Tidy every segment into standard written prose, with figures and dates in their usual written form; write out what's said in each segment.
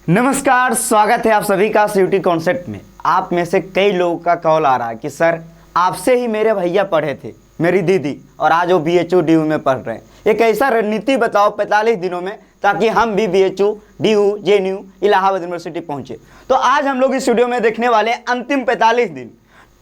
नमस्कार, स्वागत है आप सभी का सीयूटी कॉन्सेप्ट में। आप में से कई लोगों का कॉल आ रहा है कि सर आपसे ही मेरे भैया पढ़े थे, मेरी दीदी, और आज वो बीएचयू डीयू में पढ़ रहे हैं। एक ऐसा रणनीति बताओ 45 दिनों में, ताकि हम भी BHU DU JNU Allahabad university पहुंचे। तो आज हम लोग इस वीडियो में देखने वाले हैं अंतिम 45 दिन।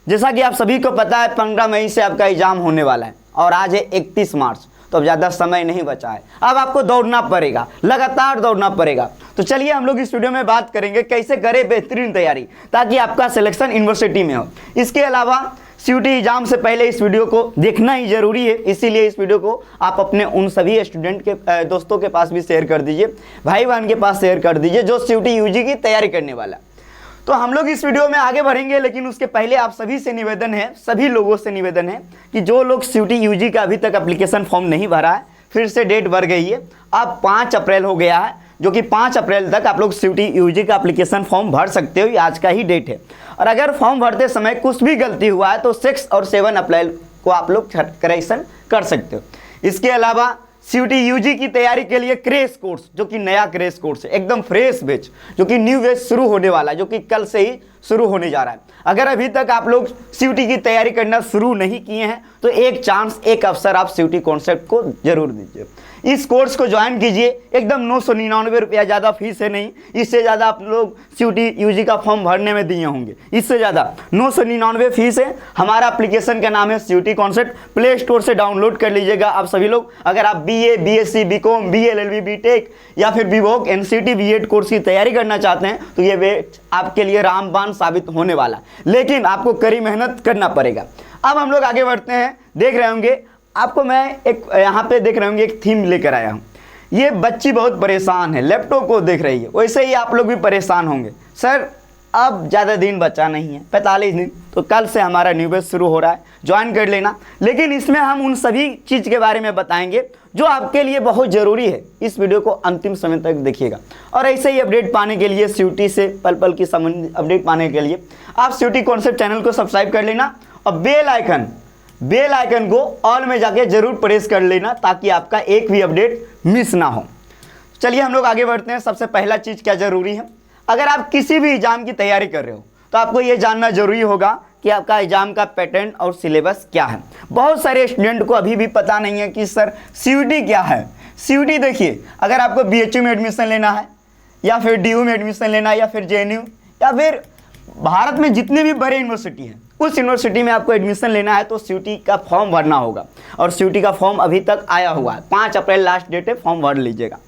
जैसा कि आप सभी को पता है 15 मई से आपका एग्जाम होने वाला है और आज है 31 मार्च, तो अब ज़्यादा समय नहीं बचा है। अब आपको दौड़ना पड़ेगा, लगातार दौड़ना पड़ेगा। तो चलिए हम लोग इस वीडियो में बात करेंगे कैसे करें बेहतरीन तैयारी, ताकि आपका सिलेक्शन यूनिवर्सिटी में हो। इसके अलावा सीयूटी एग्जाम से पहले इस वीडियो को देखना ही जरूरी है, इसीलिए इस वीडियो को आप अपने उन सभी स्टूडेंट के दोस्तों के पास भी शेयर कर दीजिए, भाई बहन के पास शेयर कर दीजिए जो सीयूटी यूजी की तैयारी करने वाला है। तो हम लोग इस वीडियो में आगे बढ़ेंगे, लेकिन उसके पहले आप सभी से निवेदन है, सभी लोगों से निवेदन है कि जो लोग सीयूटी यूजी का अभी तक एप्लीकेशन फॉर्म नहीं भरा है, फिर से डेट बढ़ गई है। अब 5 अप्रैल हो गया है, जो कि 5 अप्रैल तक आप लोग सीयूटी यूजी का एप्लीकेशन फॉर्म भर सकते हो। ये आज का ही डेट है। और अगर फॉर्म भरते समय कुछ भी गलती हुआ है तो 6 और 7 अप्रैल को आप लोग करेक्शन कर सकते हो। इसके अलावा सीयूटी यूजी की तैयारी के लिए क्रेश कोर्स, जो कि नया क्रेश कोर्स है, एकदम फ्रेश बैच, जो कि न्यू बैच शुरू होने वाला है, जो कि कल से ही शुरू होने जा रहा है। अगर अभी तक आप लोग सीयूटी की तैयारी करना शुरू नहीं किए हैं तो एक चांस, एक अवसर आप सीयूटी कॉन्सेप्ट को जरूर दीजिए। इस कोर्स को ज्वाइन कीजिए, एकदम 999 रुपया, ज़्यादा फीस है नहीं। इससे ज़्यादा आप लोग सीयूटी यूजी का फॉर्म भरने में दिए होंगे, इससे ज़्यादा 999 फीस है। हमारा एप्लीकेशन का नाम है सीयूटी कॉन्सेप्ट, प्ले स्टोर से डाउनलोड कर लीजिएगा आप सभी लोग। अगर आप BA, BSc, BCom, BLLB, BTech या फिर बीवोक, एनसीटी, बीएड कोर्स की तैयारी करना चाहते हैं तो ये बैच आपके लिए रामबाण साबित होने वाला, लेकिन आपको कड़ी मेहनत करना पड़ेगा। अब हम लोग आगे बढ़ते हैं। देख रहे होंगे आपको मैं एक यहाँ पे देख रहे होंगे एक थीम लेकर आया हूँ। ये बच्ची बहुत परेशान है, लैपटॉप को देख रही है, वैसे ही आप लोग भी परेशान होंगे। सर अब ज़्यादा दिन बचा नहीं है, 45 दिन, तो कल से हमारा न्यू बैच शुरू हो रहा है, ज्वाइन कर लेना। लेकिन इसमें हम उन सभी चीज़ के बारे में बताएंगे जो आपके लिए बहुत ज़रूरी है। इस वीडियो को अंतिम समय तक देखिएगा। और ऐसे ही अपडेट पाने के लिए, सीयूटी से पल पल की संबंधित अपडेट पाने के लिए आप सीयूटी कॉन्सेप्ट चैनल को सब्सक्राइब कर लेना और बेल आइकन को ऑल में जाके जरूर प्रेस कर लेना, ताकि आपका एक भी अपडेट मिस ना हो। चलिए हम लोग आगे बढ़ते हैं। सबसे पहला चीज़ क्या ज़रूरी है, अगर आप किसी भी एग्जाम की तैयारी कर रहे हो तो आपको ये जानना जरूरी होगा कि आपका एग्जाम का पैटर्न और सिलेबस क्या है। बहुत सारे स्टूडेंट को अभी भी पता नहीं है कि सर सीयूटी क्या है। सीयूटी देखिए, अगर आपको बीएचयू में एडमिशन लेना है या फिर डीयू में एडमिशन लेना है या फिर जेएनयू या फिर भारत में जितनी भी बड़े यूनिवर्सिटी हैं, उस यूनिवर्सिटी में आपको एडमिशन लेना है तो सीयूटी का फॉर्म भरना होगा। और सीयूटी का फॉर्म अभी तक आया हुआ है, 5 अप्रैल लास्ट डेट है, फॉर्म भर लीजिएगा।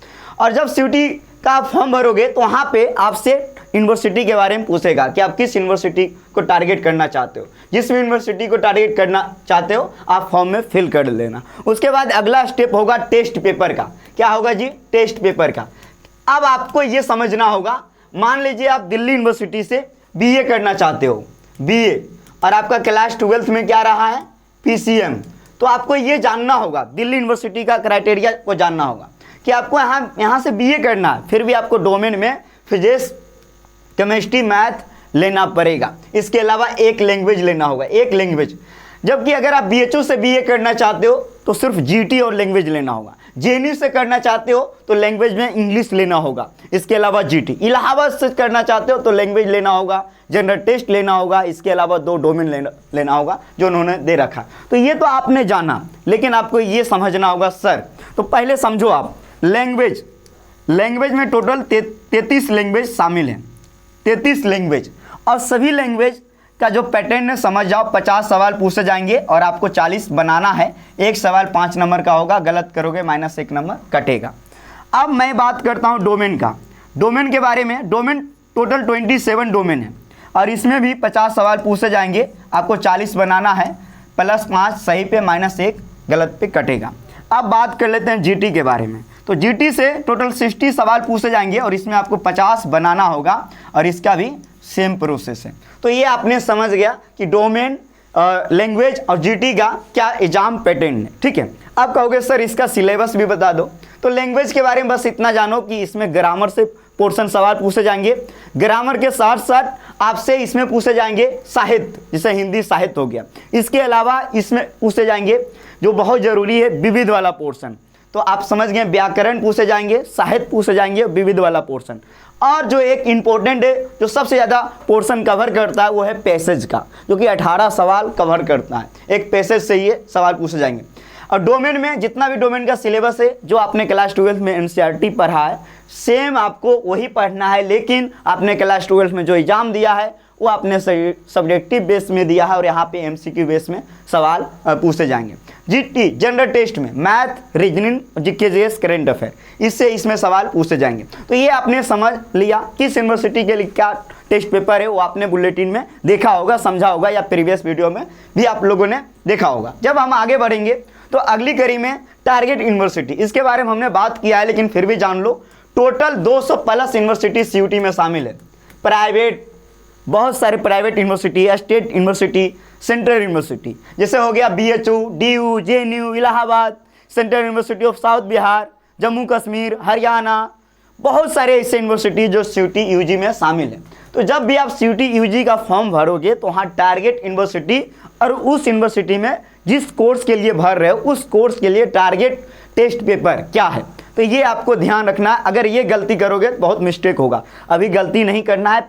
और जब सीयूटी का फॉर्म भरोगे तो वहाँ पे आपसे यूनिवर्सिटी के बारे में पूछेगा कि आप किस यूनिवर्सिटी को टारगेट करना चाहते हो। जिस भी यूनिवर्सिटी को टारगेट करना चाहते हो आप फॉर्म में फिल कर लेना। उसके बाद अगला स्टेप होगा टेस्ट पेपर का। क्या होगा जी? टेस्ट पेपर का। अब आपको ये समझना होगा, मान लीजिए आप दिल्ली यूनिवर्सिटी से बीए करना चाहते हो, बीए, और आपका क्लास 12th में क्या रहा है? पीसीएम। तो आपको ये जानना होगा, दिल्ली यूनिवर्सिटी का क्राइटेरिया को जानना होगा कि आपको यहाँ से बीए करना है, फिर भी आपको डोमेन में फिजिक्स, केमिस्ट्री, मैथ लेना पड़ेगा। इसके अलावा एक लैंग्वेज लेना होगा, एक लैंग्वेज। जबकि अगर आप बीएचयू से बीए करना चाहते हो तो सिर्फ जीटी और लैंग्वेज लेना होगा। जेएनयू से करना चाहते हो तो लैंग्वेज में इंग्लिश लेना होगा, इसके अलावा जीटी। इलाहाबाद से करना चाहते हो तो लैंग्वेज लेना होगा, जनरल टेस्ट लेना होगा, इसके अलावा 2 डोमेन लेना होगा जो उन्होंने दे रखा। तो ये तो आपने जाना, लेकिन आपको ये समझना होगा सर, तो पहले समझो आप लैंग्वेज में टोटल 33 लैंग्वेज शामिल हैं, 33 लैंग्वेज। और सभी लैंग्वेज का जो पैटर्न है समझ जाओ। 50 सवाल पूछे जाएंगे और आपको 40 बनाना है। एक सवाल 5 नंबर का होगा, गलत करोगे -1 नंबर कटेगा। अब मैं बात करता हूँ डोमेन का। डोमेन के बारे में, डोमेन टोटल 27 डोमेन है और इसमें भी 50 सवाल पूछे जाएंगे, आपको 40 बनाना है, +5 सही पे -1 गलत पे कटेगा। अब बात कर लेते हैं जीटी के बारे में। तो जीटी से टोटल 60 सवाल पूछे जाएंगे और इसमें आपको 50 बनाना होगा और इसका भी सेम प्रोसेस है। तो ये आपने समझ गया कि डोमेन, लैंग्वेज और जीटी का क्या एग्जाम पैटर्न है। ठीक है, अब कहोगे सर इसका सिलेबस भी बता दो। तो लैंग्वेज के बारे में बस इतना जानो कि इसमें ग्रामर से पोर्शन सवाल पूछे जाएंगे। ग्रामर के साथ साथ आपसे इसमें पूछे जाएंगे साहित्य, जैसे हिंदी साहित्य हो गया। इसके अलावा इसमें पूछे जाएंगे जो बहुत ज़रूरी है विविध वाला पोर्शन। तो आप समझ गए, व्याकरण पूछे जाएंगे, साहित्य पूछे जाएंगे, विविध वाला पोर्शन। और जो एक इम्पोर्टेंट है, जो सबसे ज़्यादा पोर्शन कवर करता है, वो है पैसेज का, जो कि 18 सवाल कवर करता है। एक पैसेज से ये सवाल पूछे जाएंगे। और डोमेन में जितना भी डोमेन का सिलेबस है, जो आपने क्लास 12 में एनसीईआरटी पढ़ा है, सेम आपको वही पढ़ना है, लेकिन आपने क्लास 12 में जो एग्जाम दिया है वो आपने सब्जेक्टिव बेस में दिया है, और यहाँ पे एमसीक्यू बेस में सवाल पूछे जाएंगे। जीटी जनरल टेस्ट में math, reasoning, GKGS, current affair, इसमें सवाल पूछे जाएंगे। तो ये आपने समझ लिया किस यूनिवर्सिटी के लिए क्या टेस्ट पेपर है, वो आपने बुलेटिन में देखा होगा, समझा होगा, या प्रीवियस वीडियो में भी आप लोगों ने देखा होगा। जब हम आगे बढ़ेंगे तो अगली कड़ी में टारगेट यूनिवर्सिटी, इसके बारे में हमने बात किया है, लेकिन फिर भी जान लो, टोटल 200 प्लस यूनिवर्सिटी सीयूटी में शामिल है। प्राइवेट, बहुत सारे private university, state university, central university, जैसे हो गया BHU, DU, JNU, Allahabad, central university of south Bihar, Jammu Kashmir, Haryana, बहुत सारे ऐसे यूनिवर्सिटी जो सीयूटी यूजी में शामिल है। तो जब भी आप सीयूटी यूजी का फॉर्म भरोगे तो वहाँ टारगेट यूनिवर्सिटी और उस यूनिवर्सिटी में जिस कोर्स के लिए भर रहे हो उस कोर्स के लिए टारगेट टेस्ट पेपर क्या है, तो ये आपको ध्यान रखना है। अगर ये गलती करोगे तो बहुत मिस्टेक होगा। अभी गलती नहीं करना है।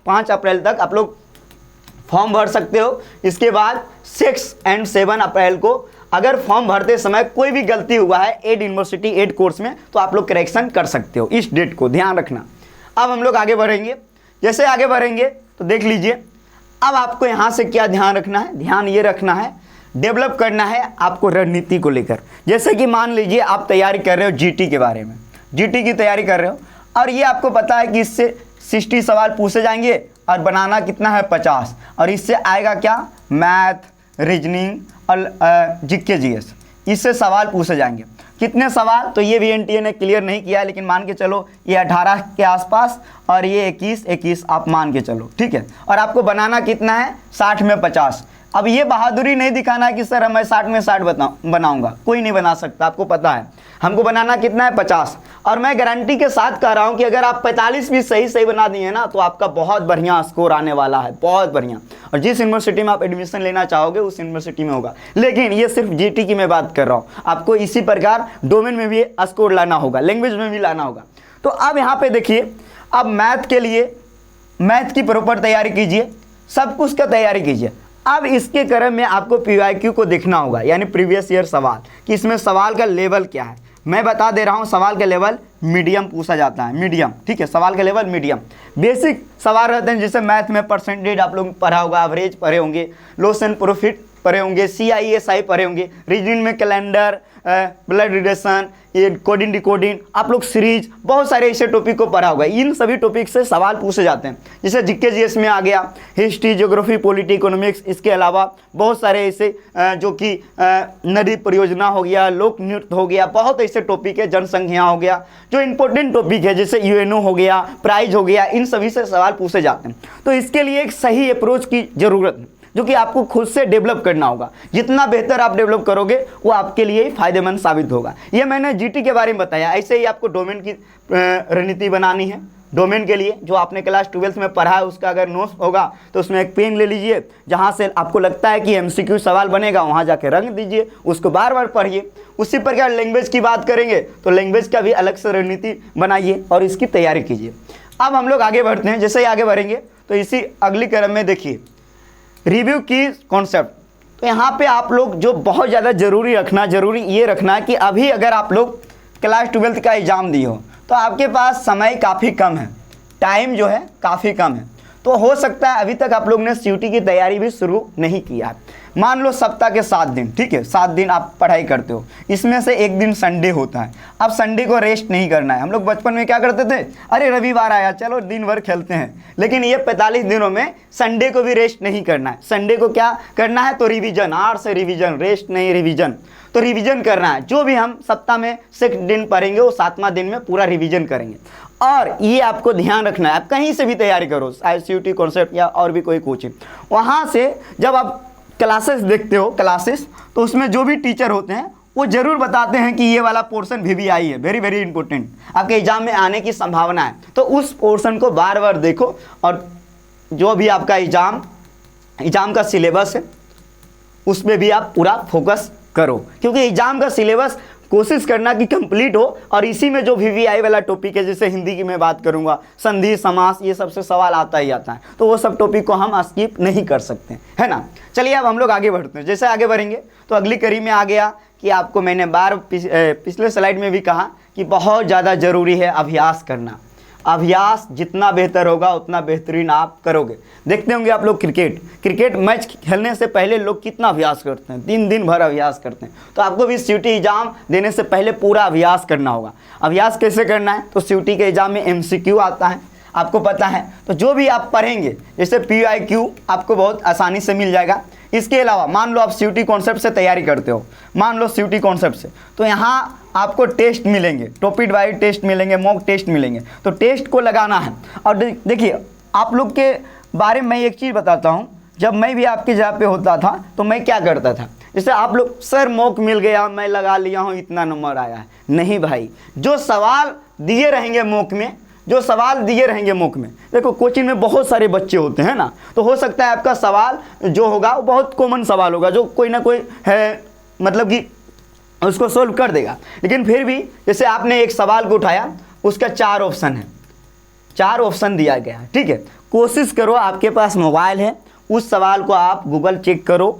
5 अप्रैल तक आप लोग फॉर्म भर सकते हो। इसके बाद 6 और 7 अप्रैल को अगर फॉर्म भरते समय कोई भी गलती हुआ है एड यूनिवर्सिटी एड कोर्स में, तो आप लोग करेक्शन कर सकते हो। इस डेट को ध्यान रखना। अब हम लोग आगे बढ़ेंगे। जैसे आगे बढ़ेंगे तो देख लीजिए, अब आपको यहाँ से क्या ध्यान रखना है, ध्यान ये रखना है, डेवलप करना है आपको रणनीति को लेकर। जैसे कि मान लीजिए आप तैयारी कर रहे हो जीटी के बारे में, जीटी की तैयारी कर रहे हो, और ये आपको पता है कि इससे 60 सवाल पूछे जाएंगे और बनाना कितना है 50, और इससे आएगा क्या, मैथ, रीजनिंग और जीकेजीएस, इससे सवाल पूछे जाएंगे। कितने सवाल, तो ये भी एनटीए ने क्लियर नहीं किया, लेकिन मान के चलो ये 18 के आसपास, और ये 21 आप मान के चलो, ठीक है। और आपको बनाना कितना है, 60 में 50। अब ये बहादुरी नहीं दिखाना है कि सर मैं 60 में 60 बनाऊंगा, कोई नहीं बना सकता, आपको पता है। हमको बनाना कितना है 50, और मैं गारंटी के साथ कह रहा हूं कि अगर आप 45 भी सही बना दिए ना, तो आपका बहुत बढ़िया स्कोर आने वाला है, बहुत बढ़िया। और जिस यूनिवर्सिटी में आप एडमिशन लेना चाहोगे उस यूनिवर्सिटी में होगा। लेकिन ये सिर्फ जीटी की मैं बात कर रहा हूँ, आपको इसी प्रकार डोमेन में भी स्कोर लाना होगा, लैंग्वेज में भी लाना होगा। तो अब यहाँ पे देखिए, अब मैथ के लिए मैथ की प्रॉपर तैयारी कीजिए, सब कुछ का तैयारी कीजिए। अब इसके क्रम में आपको पीवाईक्यू को देखना होगा, यानी प्रीवियस ईयर सवाल, कि इसमें सवाल का लेवल क्या है। मैं बता दे रहा हूं, सवाल का लेवल मीडियम पूछा जाता है, मीडियम, ठीक है। सवाल का लेवल मीडियम, बेसिक सवाल रहते हैं, जैसे मैथ में परसेंटेज आप लोग पढ़ा होगा, एवरेज पढ़े होंगे, लॉस एंड प्रॉफिट पढ़े होंगे, CISI पढ़े होंगे, रीजनिंग में कैलेंडर, ब्लड रिलेशन, ये कोडिंग डिकोडिंग, आप लोग सीरीज, बहुत सारे ऐसे टॉपिक को पढ़ा होगा। इन सभी टॉपिक से सवाल पूछे जाते हैं। जैसे जीकेजीएस में आ गया हिस्ट्री, ज्योग्राफी, पॉलिटी, इकोनॉमिक्स, इसके अलावा बहुत सारे ऐसे जो कि नदी परियोजना हो गया, लोक नृत्य हो गया, बहुत ऐसे टॉपिक है, जनसंख्या हो गया, जो इंपॉर्टेंट टॉपिक है, जैसे UNO हो गया, प्राइज हो गया, इन सभी से सवाल पूछे जाते हैं। तो इसके लिए एक सही अप्रोच की जरूरत है, जो कि आपको खुद से डेवलप करना होगा। जितना बेहतर आप डेवलप करोगे वो आपके लिए ही फायदेमंद साबित होगा। ये मैंने जीटी के बारे में बताया। ऐसे ही आपको डोमेन की रणनीति बनानी है। डोमेन के लिए जो आपने क्लास 12 में पढ़ा है उसका अगर नोट्स होगा तो उसमें एक पेन ले लीजिए, जहाँ से आपको लगता है कि MCQ सवाल बनेगा वहाँ जाके रंग दीजिए, उसको बार बार पढ़िए। उसी प्रकार लैंग्वेज की बात करेंगे तो लैंग्वेज का भी अलग से रणनीति बनाइए और इसकी तैयारी कीजिए। अब हम लोग आगे बढ़ते हैं। जैसे ही आगे बढ़ेंगे तो इसी अगली क्रम में देखिए, रिव्यू की कॉन्सेप्ट। तो यहाँ पे आप लोग जो बहुत ज़्यादा जरूरी ये रखना कि अभी अगर आप लोग क्लास 12 का एग्ज़ाम दिए हो तो आपके पास समय काफ़ी कम है, टाइम जो है काफ़ी कम है। तो हो सकता है अभी तक आप लोग ने सीयूटी की तैयारी भी शुरू नहीं किया है। मान लो सप्ताह के 7 दिन, ठीक है, 7 दिन आप पढ़ाई करते हो, इसमें से एक दिन संडे होता है। अब संडे को रेस्ट नहीं करना है। हम लोग बचपन में क्या करते थे, अरे रविवार आया चलो दिन भर खेलते हैं, लेकिन ये 45 दिनों में संडे को भी रेस्ट नहीं करना है। संडे को क्या करना है, तो रिवीजन, 8 से रिवीजन, रेस्ट नहीं, रिवीजन। तो रिवीजन करना है। जो भी हम सप्ताह में 6 दिन पढ़ेंगे वो 7वां दिन में पूरा रिवीजन करेंगे। और ये आपको ध्यान रखना है, आप कहीं से भी तैयारी करो, सीयूटी कॉन्सेप्ट या और भी कोई कोचिंग, वहाँ से जब आप क्लासेस देखते हो क्लासेस, तो उसमें जो भी टीचर होते हैं वो जरूर बताते हैं कि ये वाला पोर्शन VVI है, वेरी वेरी इंपॉर्टेंट, आपके एग्जाम में आने की संभावना है। तो उस पोर्शन को बार बार देखो, और जो भी आपका एग्जाम का सिलेबस है उसमें भी आप पूरा फोकस करो, क्योंकि एग्जाम का सिलेबस कोशिश करना कि कंप्लीट हो, और इसी में जो VVI वाला टॉपिक है, जैसे हिंदी की मैं बात करूंगा, संधि समास, ये सबसे सवाल आता ही आता है, तो वो सब टॉपिक को हम स्किप नहीं कर सकते, है ना। चलिए अब हम लोग आगे बढ़ते हैं। जैसे आगे बढ़ेंगे तो अगली कड़ी में आ गया कि आपको मैंने पिछले स्लाइड में भी कहा कि बहुत ज़्यादा ज़रूरी है अभ्यास करना। अभ्यास जितना बेहतर होगा उतना बेहतरीन आप करोगे। देखते होंगे आप लोग क्रिकेट मैच खेलने से पहले लोग कितना अभ्यास करते हैं, दिन भर अभ्यास करते हैं। तो आपको भी CUT एग्ज़ाम देने से पहले पूरा अभ्यास करना होगा। अभ्यास कैसे करना है, तो CUT के एग्ज़ाम में MCQ आता है, आपको पता है। तो जो भी आप पढ़ेंगे, जैसे PYQ आपको बहुत आसानी से मिल जाएगा। इसके अलावा मान लो आप CUT कॉन्सेप्ट से तैयारी करते हो, मान लो CUT कॉन्सेप्ट से, तो यहाँ आपको टेस्ट मिलेंगे, टॉपिक वाइज टेस्ट मिलेंगे, मॉक टेस्ट मिलेंगे, तो टेस्ट को लगाना है। और देखिए आप लोग के बारे में मैं एक चीज़ बताता हूँ, जब मैं भी आपकी जगह पे होता था तो मैं क्या करता था, जैसे आप लोग सर मॉक मिल गया, मैं लगा लिया हूँ, इतना नंबर आया है, नहीं भाई। जो सवाल दिए रहेंगे मॉक में, देखो कोचिंग में बहुत सारे बच्चे होते हैं ना, तो हो सकता है आपका सवाल जो होगा वो बहुत कॉमन सवाल होगा, जो कोई ना कोई है मतलब कि उसको सोल्व कर देगा। लेकिन फिर भी जैसे आपने एक सवाल को उठाया, उसका 4 ऑप्शन है, 4 ऑप्शन दिया गया है, ठीक है। कोशिश करो, आपके पास मोबाइल है, उस सवाल को आप गूगल चेक करो।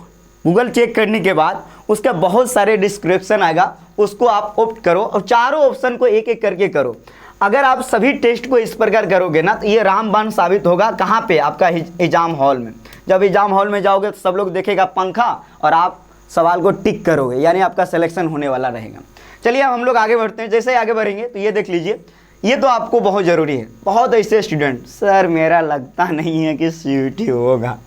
गूगल चेक करने के बाद उसका बहुत सारे डिस्क्रिप्शन आएगा, उसको आप ऑप्ट करो और चारों ऑप्शन को एक एक करके करो। अगर आप सभी टेस्ट को इस प्रकार करोगे ना, तो ये रामबाण साबित होगा कहाँ पे, आपका एग्जाम हॉल में। जब एग्जाम हॉल में जाओगे तो सब लोग देखेगा पंखा, और आप सवाल को टिक करोगे, यानी आपका सिलेक्शन होने वाला रहेगा। चलिए अब हम लोग आगे बढ़ते हैं। जैसे आगे बढ़ेंगे तो ये देख लीजिए, ये तो आपको बहुत ज़रूरी है। बहुत ऐसे स्टूडेंट, सर मेरा लगता नहीं है कि CUT होगा।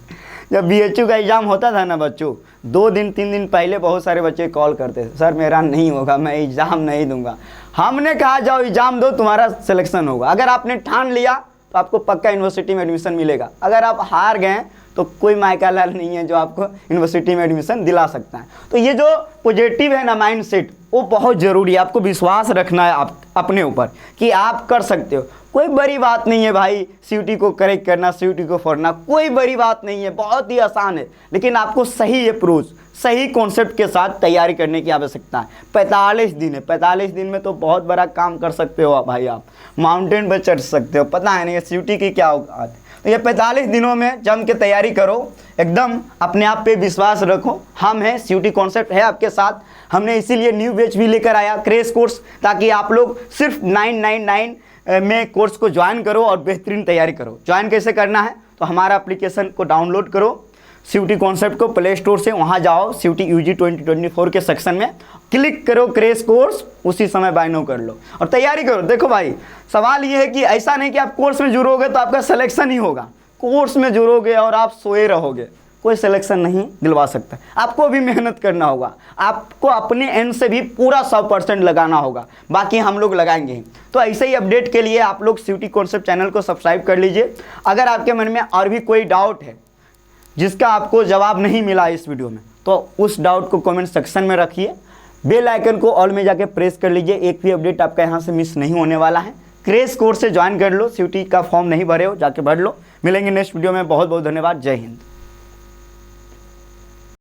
जब BHU का एग्ज़ाम होता था ना बच्चों, 2 दिन 3 दिन पहले बहुत सारे बच्चे कॉल करते थे, सर मेरा नहीं होगा, मैं एग्ज़ाम नहीं दूंगा। हमने कहा जाओ एग्ज़ाम दो, तुम्हारा सिलेक्शन होगा। अगर आपने ठान लिया तो आपको पक्का यूनिवर्सिटी में एडमिशन मिलेगा। अगर आप हार गए तो कोई मायका लाल नहीं है जो आपको यूनिवर्सिटी में एडमिशन दिला सकता है। तो ये जो पॉजिटिव है ना माइंड सेट, वो बहुत ज़रूरी है। आपको विश्वास रखना है आप अपने ऊपर कि आप कर सकते हो। कोई बड़ी बात नहीं है भाई CUT को करेक्ट करना, CUT को पढ़ना, कोई बड़ी बात नहीं है, बहुत ही आसान है। लेकिन आपको सही अप्रोच, सही कॉन्सेप्ट के साथ तैयारी करने की आवश्यकता है। 45 दिन है, 45 दिन में तो बहुत बड़ा काम कर सकते हो भाई। आप माउंटेन पर चढ़ सकते हो, पता है नहीं CUT की क्या औकात है। तो ये 45 दिनों में जम के तैयारी करो, एकदम अपने आप पे विश्वास रखो। हम हैं, CUT कॉन्सेप्ट है आपके साथ। हमने इसीलिए न्यू बैच भी लेकर आया, क्रैश कोर्स, ताकि आप लोग सिर्फ 999 में कोर्स को ज्वाइन करो और बेहतरीन तैयारी करो। ज्वाइन कैसे करना है, तो हमारा एप्लीकेशन को डाउनलोड करो, CUT कॉन्सेप्ट को प्ले स्टोर से, वहाँ जाओ CUT UG 2024 के सेक्शन में क्लिक करो क्रैश कोर्स, उसी समय बाइनो कर लो और तैयारी करो। देखो भाई, सवाल ये है कि ऐसा नहीं कि आप कोर्स में जुड़ोगे तो आपका सिलेक्शन ही होगा। कोर्स में जुड़ोगे और आप सोए रहोगे, कोई सिलेक्शन नहीं दिलवा सकता। आपको भी मेहनत करना होगा, आपको अपने एंड से भी पूरा 100% लगाना होगा, बाकी हम लोग लगाएंगे ही। तो ऐसे ही अपडेट के लिए आप लोग CUT कॉन्सेप्ट चैनल को सब्सक्राइब कर लीजिए। अगर आपके मन में और भी कोई डाउट है जिसका आपको जवाब नहीं मिला इस वीडियो में, तो उस डाउट को कमेंट सेक्शन में रखिए। बेल आइकन को ऑल में जाके प्रेस कर लीजिए, एक भी अपडेट आपका यहाँ से मिस नहीं होने वाला है। क्रैश कोर्स से ज्वाइन कर लो, CUT का फॉर्म नहीं भरे हो जाके भर लो। मिलेंगे नेक्स्ट वीडियो में, बहुत बहुत धन्यवाद, जय हिंद।